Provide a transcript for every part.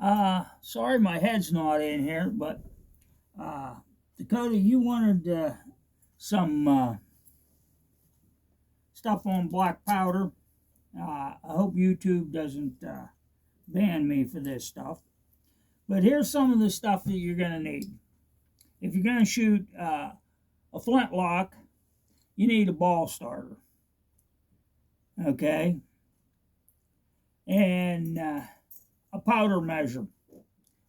Sorry my head's not in here, but Dakota, you wanted some stuff on black powder. I hope YouTube doesn't ban me for this stuff. But here's some of the stuff that you're going to need. If you're going to shoot a flintlock, you need a ball starter. Okay? And a powder measure.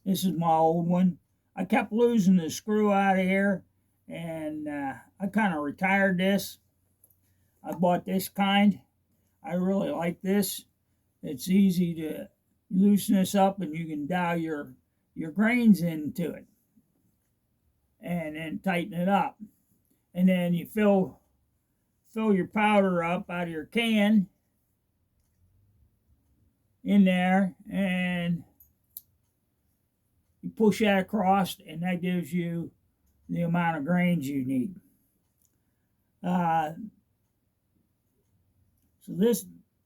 This is my old one. I kept losing the screw out of here, and I kind of retired this. I bought this kind. I really like this. It's easy to loosen this up, and you can dial your grains into it, and then tighten it up. And then you fill your powder up out of your can in there, and you push that across, and that gives you the amount of grains you need. So this,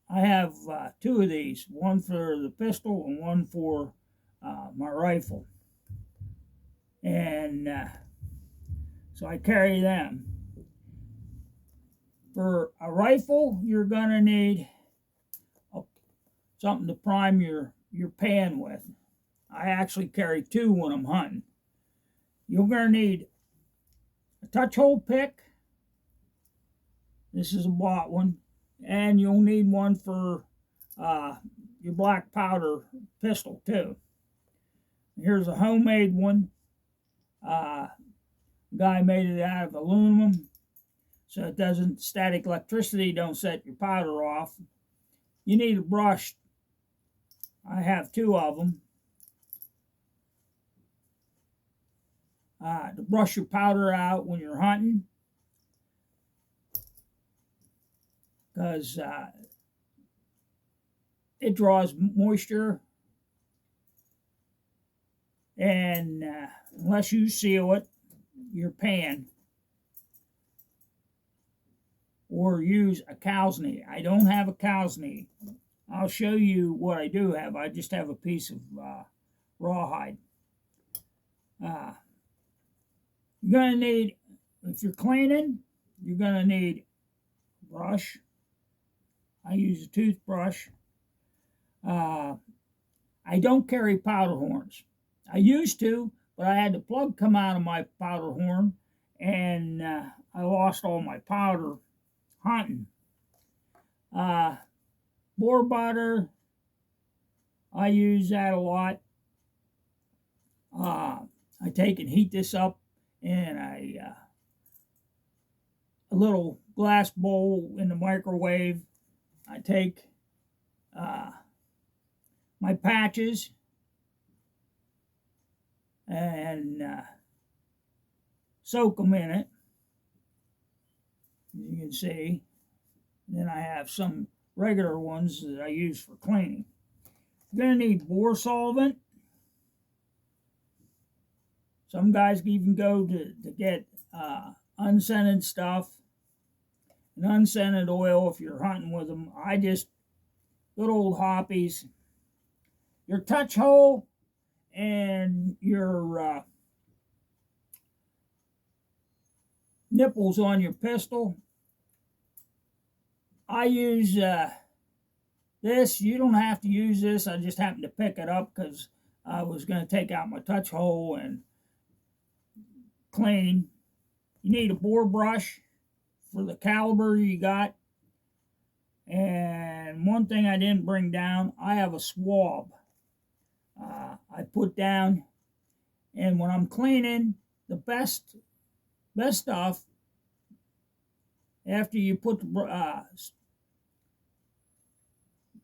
I have two of these, one for the pistol and one for my rifle. And so I carry them. For a rifle, you're going to need something to prime your pan with. I actually carry two when I'm hunting. You're going to need a touch hole pick. This is a bought one. And you'll need one for your black powder pistol too. Here's a homemade one. Guy made it out of aluminum, so it doesn't, static electricity don't set your powder off. You need a brush. I have two of them to brush your powder out when you're hunting, because it draws moisture, and unless you seal it, your pan, or use a cow's knee. I don't have a cow's knee. I'll show you what I do have. I just have a piece of rawhide. You're going to need, if you're cleaning, you're going to need a brush. I use a toothbrush. I don't carry powder horns. I used to, but I had the plug come out of my powder horn, and I lost all my powder hunting. Boar butter, I use that a lot. I take and heat this up in a little glass bowl in the microwave. I take my patches and soak them in it, as you can see. And then I have some regular ones that I use for cleaning. You're going to need boar solvent. Some guys even go to get unscented stuff and unscented oil if you're hunting with them. I just, good old hoppies. Your touch hole and your nipples on your pistol. I use this. You don't have to use this. I just happened to pick it up because I was going to take out my touch hole and clean. You need a bore brush for the caliber you got. And one thing I didn't bring down, I have a swab. I put down, and when I'm cleaning, the best stuff, after you put the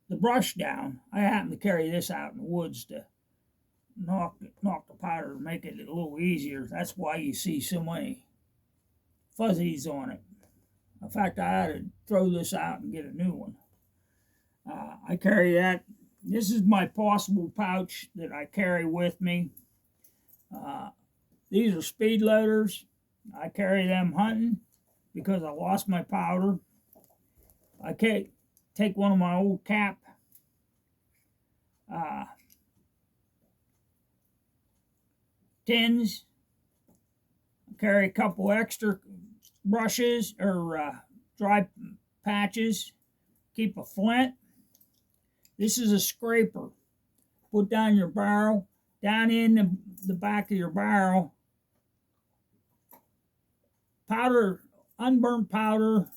brush down, I happen to carry this out in the woods to knock the powder, make it a little easier. That's why you see so many fuzzies on it. In fact, I had to throw this out and get a new one. I carry that. This is my possible pouch that I carry with me. These are speed loaders. I carry them hunting because I lost my powder. I take one of my old cap tins. Carry a couple extra brushes or dry patches. Keep a flint. This is a scraper. Put down your barrel, down in the back of your barrel. Powder, unburnt powder,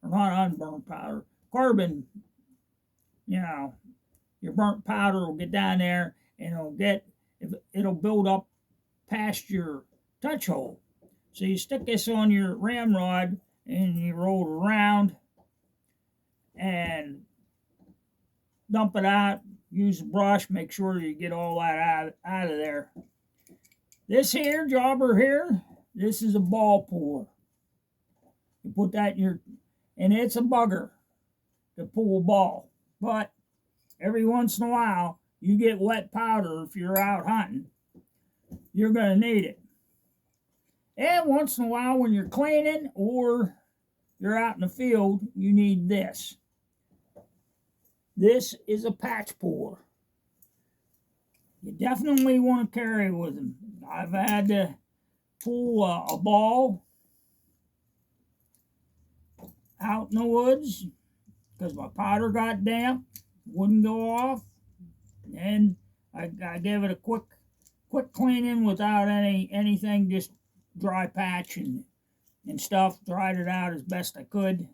or not unburnt powder, carbon, your burnt powder will get down there and it'll build up past your touch hole. So you stick this on your ramrod and you roll it around and dump it out. Use a brush, make sure you get all that out of there. This here jobber here, this is a ball pour. You put that in your, and it's a bugger to pull a ball. But every once in a while, you get wet powder if you're out hunting. You're going to need it. And once in a while, when you're cleaning or you're out in the field, you need this. This is a patch pour. You definitely want to carry with them. I've had to pull a ball out in the woods because my powder got damp, wouldn't go off, and I gave it a quick cleaning without anything, just dry patch and stuff. Dried it out as best I could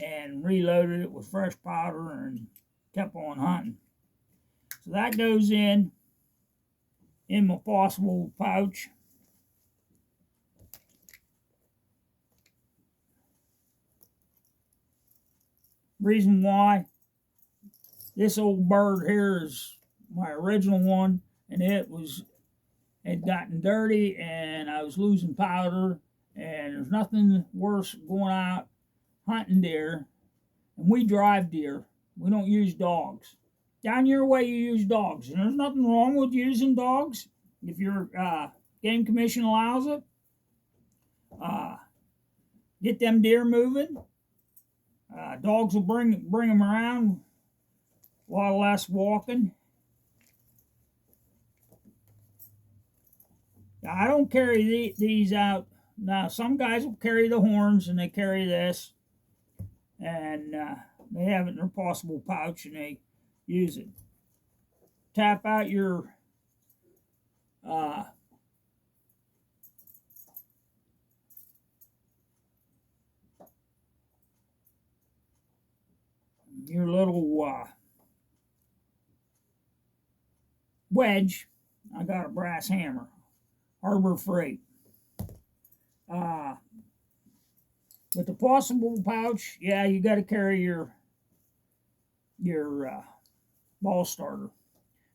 and reloaded it with fresh powder and kept on hunting. So that goes in my possible pouch. Reason why, this old bird here is my original one, and it had gotten dirty and I was losing powder, and there's nothing worse going out hunting deer, and we drive deer. We don't use dogs. Down your way you use dogs, and there's nothing wrong with using dogs if your game commission allows it. Get them deer moving. Dogs will bring them around, a lot less walking. Now, I don't carry these out. Now, some guys will carry the horns and they carry this, and they have it in their possible pouch and they use it. Tap out your little wedge. I got a brass hammer, Harbor Freight. With the possible pouch, yeah, you got to carry your ball starter.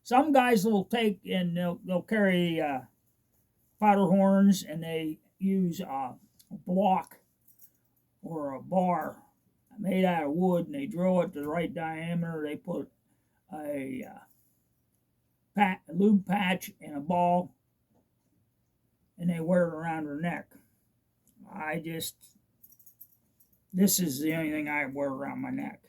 Some guys will take and they'll carry powder horns, and they use a block or a bar made out of wood, and they drill it to the right diameter. They put a lube patch and a ball, and they wear it around their neck. This is the only thing I wear around my neck.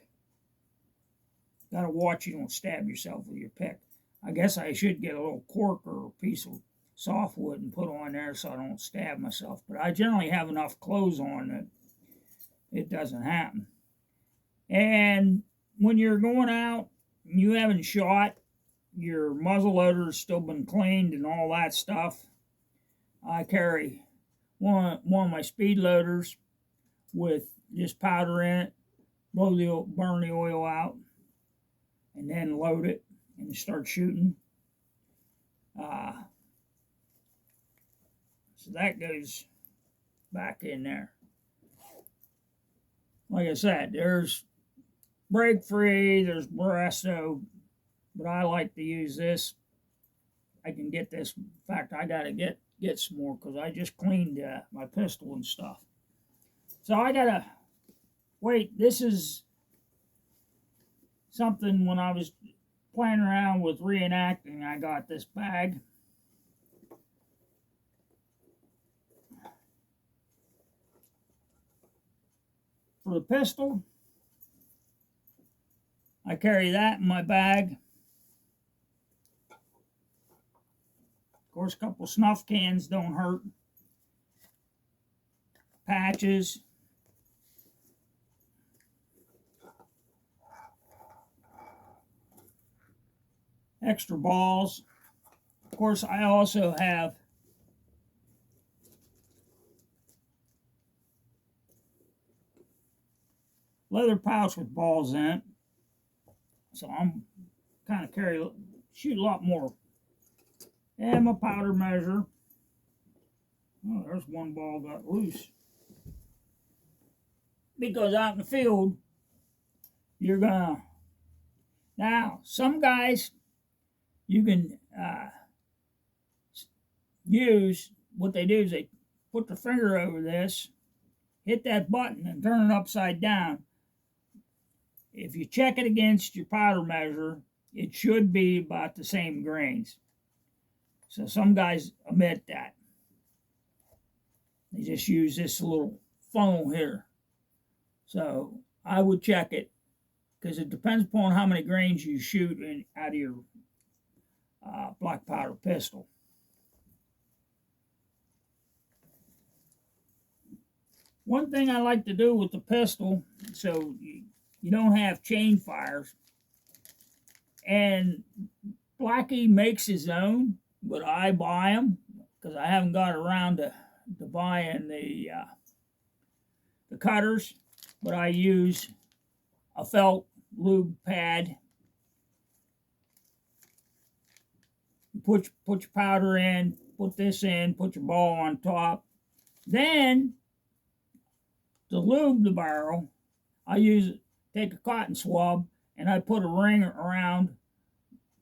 Gotta watch you don't stab yourself with your pick. I guess I should get a little cork or a piece of softwood and put on there so I don't stab myself. But I generally have enough clothes on that it doesn't happen. And when you're going out and you haven't shot, your muzzle loader's still been cleaned and all that stuff, I carry one of my speed loaders with just powder in it, burn the oil out, and then load it and start shooting. So that goes back in there. Like I said, there's break free, there's Bresto, but I like to use this. I can get this. In fact, I gotta get some more because I just cleaned my pistol and stuff. So I gotta wait. This is something when I was playing around with reenacting. I got this bag. For the pistol, I carry that in my bag. course, a couple snuff cans don't hurt. Patches. Extra balls. Of course, I also have leather pouch with balls in it. So I'm kind of shoot a lot more. And my powder measure. Oh, there's one ball got loose. Because out in the field, you're gonna. Now, some guys, you can use, what they do is they put their finger over this, hit that button, and turn it upside down. If you check it against your powder measure, it should be about the same grains. So some guys omit that. They just use this little funnel here. So I would check it, because it depends upon how many grains you shoot out of your black powder pistol. One thing I like to do with the pistol, so you don't have chain fires, and Blackie makes his own, but I buy them because I haven't got around to buying the cutters. But I use a felt lube pad. You put your powder in, put this in, put your ball on top. Then to lube the barrel, I take a cotton swab and I put a ring around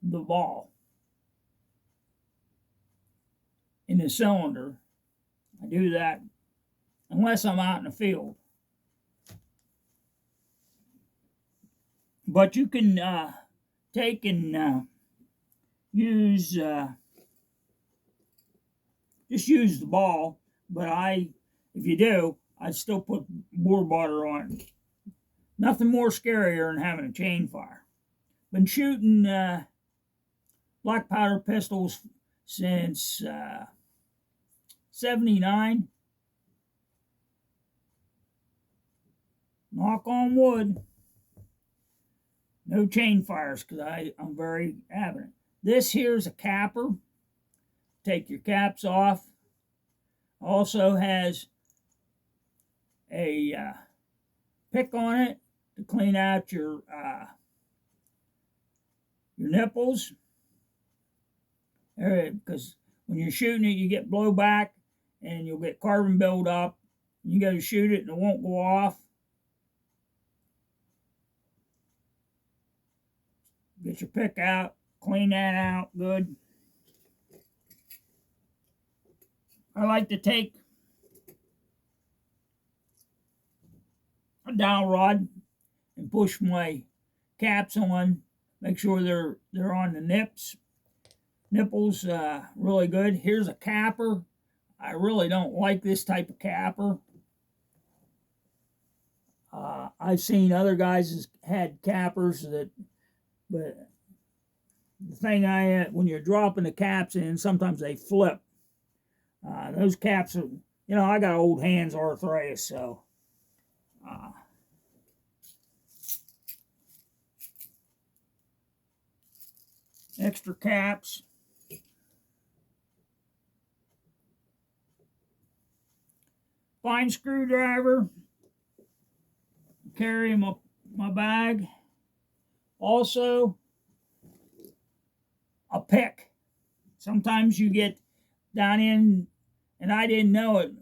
the ball in the cylinder. I do that unless I'm out in the field. But you can take and use just use the ball. But if you do, I'd still put boar butter on it. Nothing more scarier than having a chain fire. Been shooting black powder pistols since '79. Knock on wood. No chain fires, because I'm very adamant. This here's a capper. Take your caps off. Also has a pick on it to clean out your nipples. Because when you're shooting it, you get blowback and you'll get carbon buildup. You go to shoot it and it won't go off. Get your pick out, clean that out good. I like to take a dowel rod and push my caps on. Make sure they're on the nipples really good. Here's a capper. I really don't like this type of capper. I've seen other guys had cappers but the thing when you're dropping the caps in, sometimes they flip. Those caps are, I got old hands arthritis, so extra caps. Fine screwdriver. Carry in my bag. Also, a pick. Sometimes you get down in, and I didn't know it.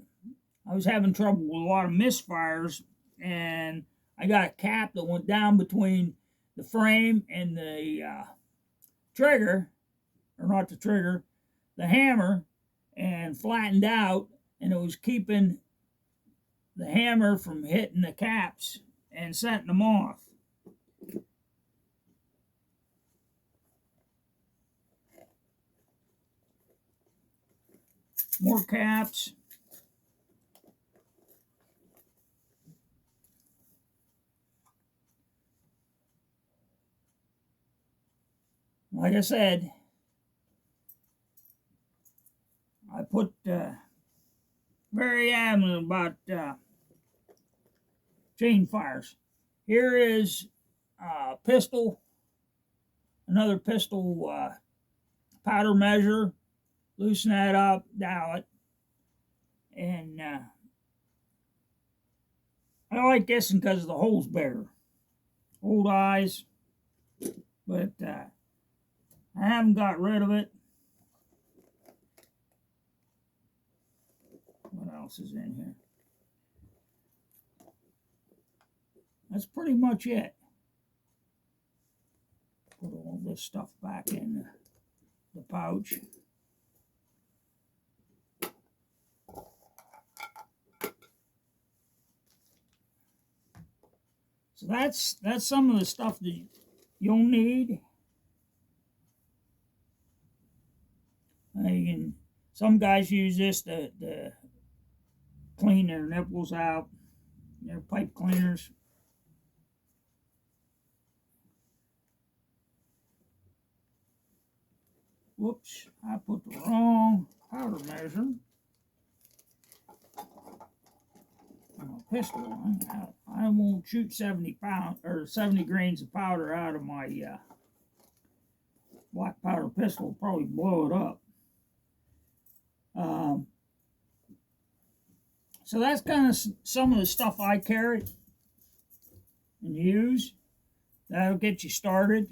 I was having trouble with a lot of misfires, and I got a cap that went down between the frame and the trigger, or not the trigger, the hammer, and flattened out, and it was keeping the hammer from hitting the caps and setting them off. More caps. Like I said, put very adamant about chain fires. Here is pistol, another pistol powder measure. Loosen that up, dial it, and I like this because the hole's bigger. Old eyes, but I haven't got rid of it. What else is in here? That's pretty much it. Put all this stuff back in the pouch. So that's some of the stuff that you'll need. Some guys use this to clean their nipples out, their pipe cleaners. Whoops, I put the wrong powder measure. Pistol. I won't shoot 70 grains of powder out of my black powder pistol. I'll probably blow it up. So that's kind of some of the stuff I carry and use. That'll get you started.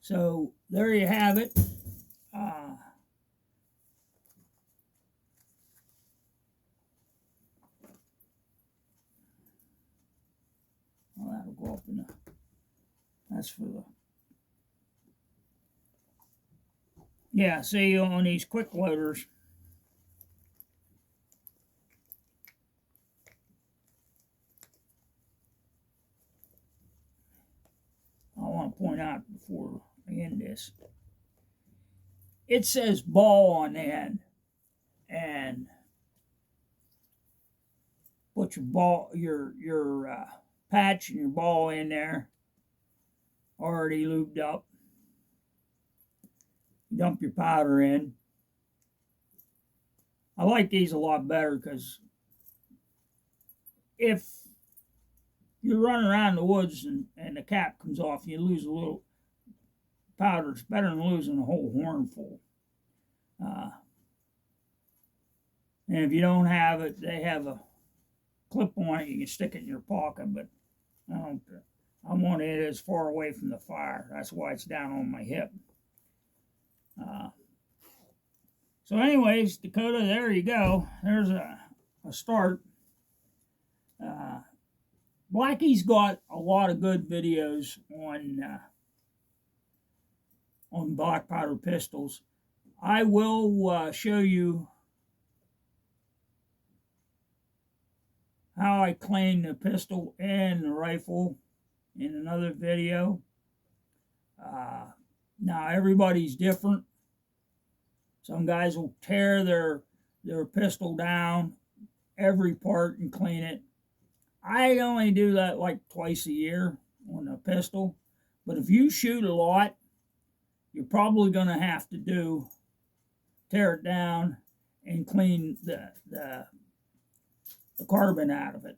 So there you have it. Well, that'll go up in the, that's for the, yeah, see on these quick loaders, I want to point out before I end this, it says ball on the end, and put your ball, your patch and your ball in there, already lubed up. Dump your powder in. I like these a lot better because if you're running around the woods and the cap comes off, you lose a little powder. It's better than losing a whole horn full. And if you don't have it, they have a clip on it. You can stick it in your pocket, but I want it as far away from the fire. That's why it's down on my hip. So anyways, Dakota, there you go. There's a start. Blackie's got a lot of good videos on black powder pistols. I will show you how I clean the pistol and the rifle in another video. Now everybody's different. Some guys will tear their pistol down, every part, and clean it. I only do that like twice a year on a pistol. But if you shoot a lot, you're probably going to have to tear it down and clean the carbon out of it.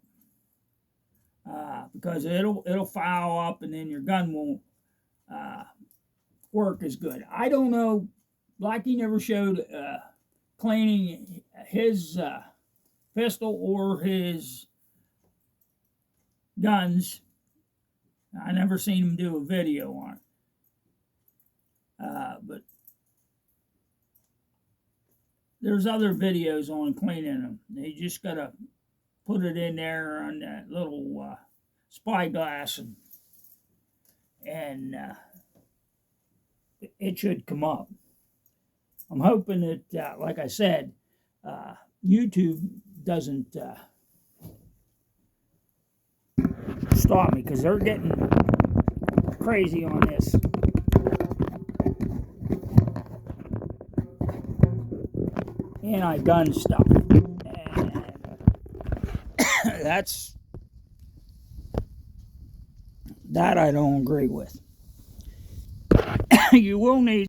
Because it'll foul up and then your gun won't work as good. I don't know. Blackie never showed cleaning his pistol or his guns. I never seen him do a video on it. But there's other videos on cleaning them. They just got to put it in there on that little spyglass and it should come up. I'm hoping that, like I said, YouTube doesn't stop me because they're getting crazy on this. Anti-gun stuff. And that I don't agree with. You will need